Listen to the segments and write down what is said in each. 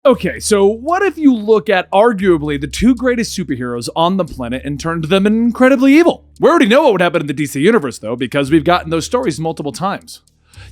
Okay, so what if you look at arguably the two greatest superheroes on the planet and turned them incredibly evil? We already know what would happen in the DC universe though, because we've gotten those stories multiple times.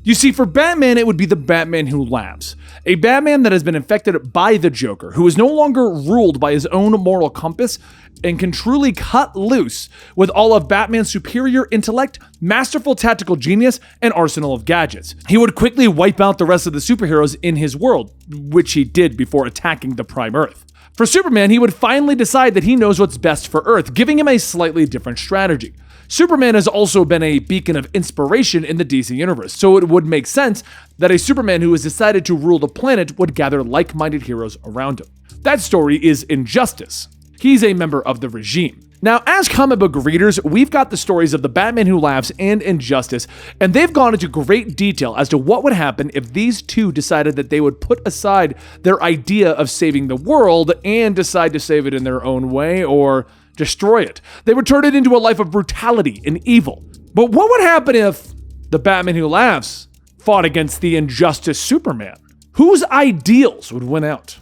You see, for Batman, it would be the Batman who laughs. A Batman that has been infected by the Joker, who is no longer ruled by his own moral compass and can truly cut loose with all of Batman's superior intellect, masterful tactical genius, and arsenal of gadgets. He would quickly wipe out the rest of the superheroes in his world, which he did before attacking the Prime Earth. For Superman, he would finally decide that he knows what's best for Earth, giving him a slightly different strategy. Superman has also been a beacon of inspiration in the DC universe, so it would make sense that a Superman who has decided to rule the planet would gather like-minded heroes around him. That story is Injustice. He's a member of the regime. Now, as comic book readers, we've got the stories of the Batman Who Laughs and Injustice, and they've gone into great detail as to what would happen if these two decided that they would put aside their idea of saving the world and decide to save it in their own way, or destroy it. They would turn it into a life of brutality and evil. But what would happen if the Batman Who Laughs fought against the Injustice Superman? Whose ideals would win out?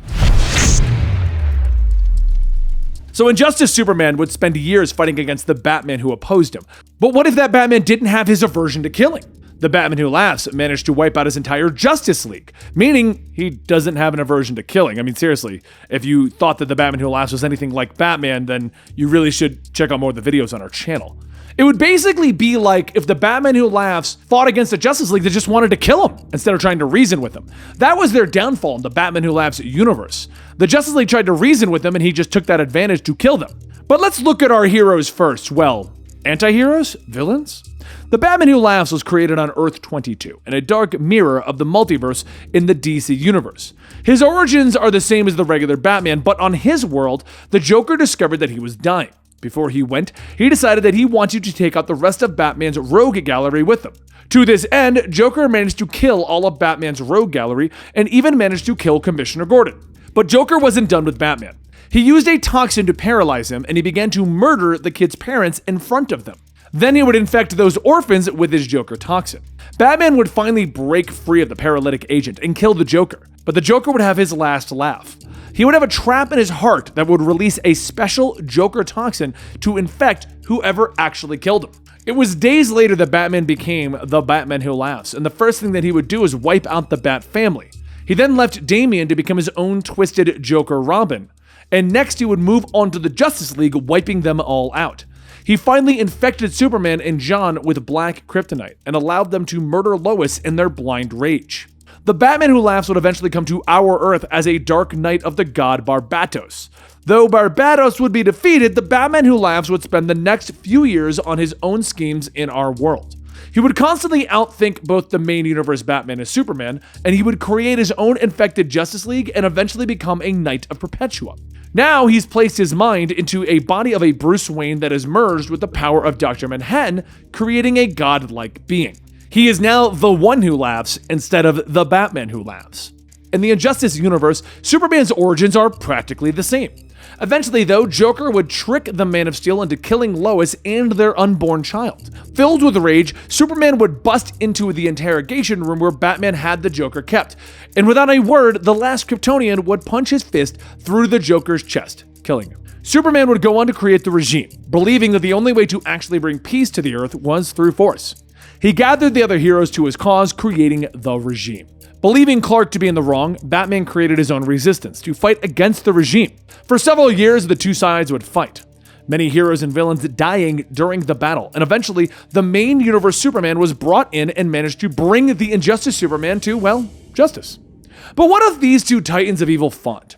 So Injustice Superman would spend years fighting against the Batman who opposed him. But what if that Batman didn't have his aversion to killing? The Batman Who Laughs managed to wipe out his entire Justice League, meaning he doesn't have an aversion to killing. I mean, seriously, if you thought that the Batman Who Laughs was anything like Batman, then you really should check out more of the videos on our channel. It would basically be like if the Batman Who Laughs fought against the Justice League that just wanted to kill him instead of trying to reason with him. That was their downfall in the Batman Who Laughs universe. The Justice League tried to reason with him and he just took that advantage to kill them. But let's look at our heroes first. Well, anti-heroes? Villains? The Batman Who Laughs was created on Earth 22, in a dark mirror of the multiverse in the DC universe. His origins are the same as the regular Batman, but on his world, the Joker discovered that he was dying. Before he went, he decided that he wanted to take out the rest of Batman's rogue gallery with him. To this end, Joker managed to kill all of Batman's rogue gallery and even managed to kill Commissioner Gordon. But Joker wasn't done with Batman. He used a toxin to paralyze him and he began to murder the kids' parents in front of them. Then he would infect those orphans with his Joker toxin. Batman would finally break free of the paralytic agent and kill the Joker, but the Joker would have his last laugh. He would have a trap in his heart that would release a special Joker toxin to infect whoever actually killed him. It was days later that Batman became the Batman Who Laughs, and the first thing that he would do is wipe out the Bat family. He then left Damian to become his own twisted Joker Robin, and next he would move on to the Justice League, wiping them all out. He finally infected Superman and John with black kryptonite and allowed them to murder Lois in their blind rage. The Batman Who Laughs would eventually come to our Earth as a dark knight of the god Barbatos. Though Barbatos would be defeated, the Batman Who Laughs would spend the next few years on his own schemes in our world. He would constantly outthink both the main universe Batman and Superman, and he would create his own infected Justice League and eventually become a Knight of Perpetua. Now he's placed his mind into a body of a Bruce Wayne that is merged with the power of Dr. Manhattan, creating a godlike being. He is now the one who laughs instead of the Batman Who Laughs. In the Injustice universe, Superman's origins are practically the same. Eventually, though, Joker would trick the Man of Steel into killing Lois and their unborn child. Filled with rage, Superman would bust into the interrogation room where Batman had the Joker kept, and without a word, the last Kryptonian would punch his fist through the Joker's chest, killing him. Superman would go on to create the regime, believing that the only way to actually bring peace to the Earth was through force. He gathered the other heroes to his cause, creating the regime. Believing Clark to be in the wrong, Batman created his own resistance to fight against the regime. For several years, the two sides would fight, many heroes and villains dying during the battle, and eventually, the main universe Superman was brought in and managed to bring the Injustice Superman to, well, justice. But what if these two titans of evil fought?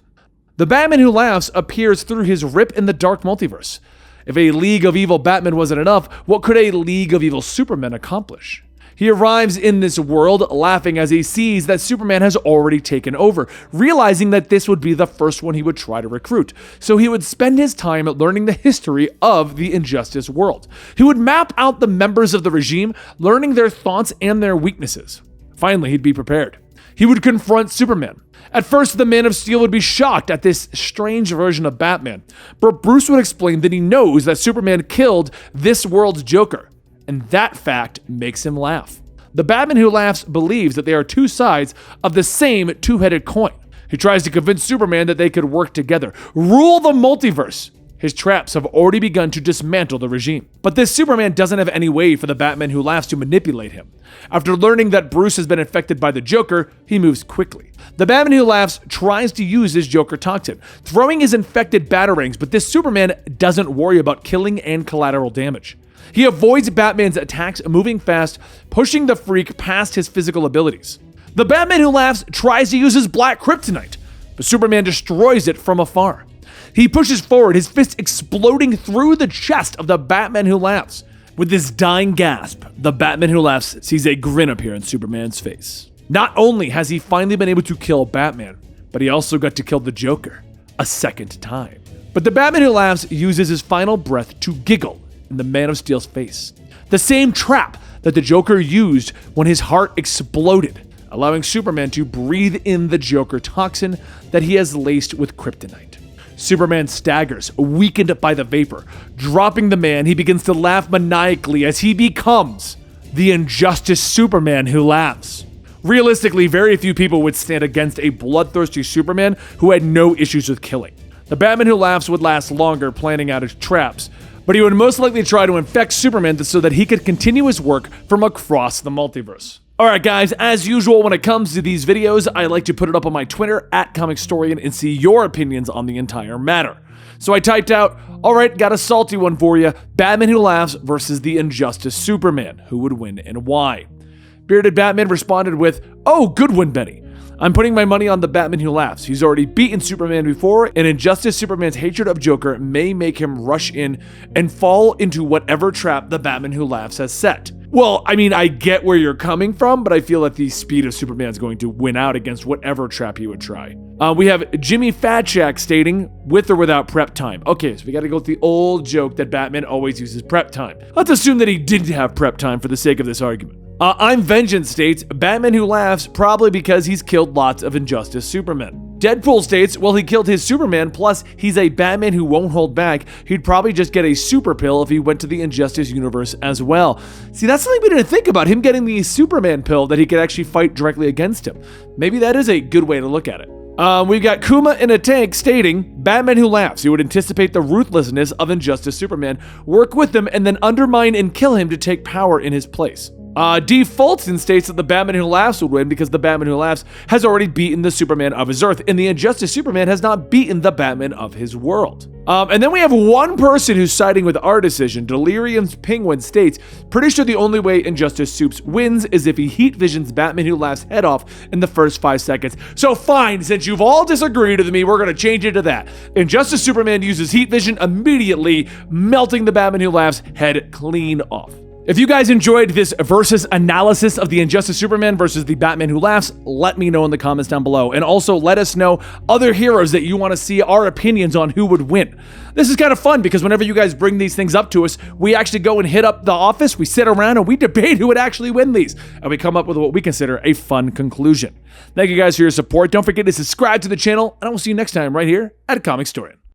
The Batman Who Laughs appears through his rip in the dark multiverse. If a League of Evil Batman wasn't enough, what could a League of Evil Superman accomplish? He arrives in this world laughing as he sees that Superman has already taken over, realizing that this would be the first one he would try to recruit. So he would spend his time learning the history of the Injustice world. He would map out the members of the regime, learning their thoughts and their weaknesses. Finally, he'd be prepared. He would confront Superman. At first, the Man of Steel would be shocked at this strange version of Batman, but Bruce would explain that he knows that Superman killed this world's Joker, and that fact makes him laugh. The Batman Who Laughs believes that they are two sides of the same two-headed coin. He tries to convince Superman that they could work together, rule the multiverse. His traps have already begun to dismantle the regime. But this Superman doesn't have any way for the Batman Who Laughs to manipulate him. After learning that Bruce has been infected by the Joker, he moves quickly. The Batman Who Laughs tries to use his Joker toxin, throwing his infected batarangs, but this Superman doesn't worry about killing and collateral damage. He avoids Batman's attacks, moving fast, pushing the freak past his physical abilities. The Batman Who Laughs tries to use his black kryptonite, but Superman destroys it from afar. He pushes forward, his fist exploding through the chest of the Batman Who Laughs. With this dying gasp, the Batman Who Laughs sees a grin appear on Superman's face. Not only has he finally been able to kill Batman, but he also got to kill the Joker a second time. But the Batman Who Laughs uses his final breath to giggle in the Man of Steel's face. The same trap that the Joker used when his heart exploded, allowing Superman to breathe in the Joker toxin that he has laced with kryptonite. Superman staggers, weakened by the vapor. Dropping the man, he begins to laugh maniacally as he becomes the Injustice Superman Who Laughs. Realistically, very few people would stand against a bloodthirsty Superman who had no issues with killing. The Batman Who Laughs would last longer planning out his traps, but he would most likely try to infect Superman so that he could continue his work from across the multiverse. Alright guys, as usual when it comes to these videos, I like to put it up on my Twitter, @Comicstorian, and see your opinions on the entire matter. So I typed out, alright, got a salty one for you, Batman Who Laughs versus the Injustice Superman, who would win and why? Bearded Batman responded with, oh, good one, Benny. I'm putting my money on the Batman Who Laughs. He's already beaten Superman before, and Injustice Superman's hatred of Joker may make him rush in and fall into whatever trap the Batman Who Laughs has set. Well, I mean, I get where you're coming from, but I feel that the speed of Superman is going to win out against whatever trap he would try. We have Jimmy Fatchak stating, with or without prep time. Okay, so we gotta go with the old joke that Batman always uses prep time. Let's assume that he didn't have prep time for the sake of this argument. I'm Vengeance states, Batman Who Laughs probably because he's killed lots of Injustice Supermen. Deadpool states, well, he killed his Superman, plus he's a Batman who won't hold back. He'd probably just get a super pill if he went to the Injustice universe as well. See, that's something we didn't think about, him getting the Superman pill that he could actually fight directly against him. Maybe that is a good way to look at it. We've got Kuma in a tank stating, Batman Who Laughs. He would anticipate the ruthlessness of Injustice Superman, work with him, and then undermine and kill him to take power in his place. D. Fulton states that the Batman Who Laughs would win because the Batman Who Laughs has already beaten the Superman of his Earth, and the Injustice Superman has not beaten the Batman of his world. And then we have one person who's siding with our decision. Delirium's Penguin states, pretty sure the only way Injustice Supes wins is if he heat visions Batman Who Laughs head off in the first 5 seconds. So fine, since you've all disagreed with me, we're gonna change it to that. Injustice Superman uses heat vision immediately, melting the Batman Who Laughs head clean off. If you guys enjoyed this versus analysis of the Injustice Superman versus the Batman Who Laughs, let me know in the comments down below. And also let us know other heroes that you want to see our opinions on who would win. This is kind of fun because whenever you guys bring these things up to us, we actually go and hit up the office, we sit around and we debate who would actually win these. And we come up with what we consider a fun conclusion. Thank you guys for your support. Don't forget to subscribe to the channel, and I will see you next time right here at Comicstorian.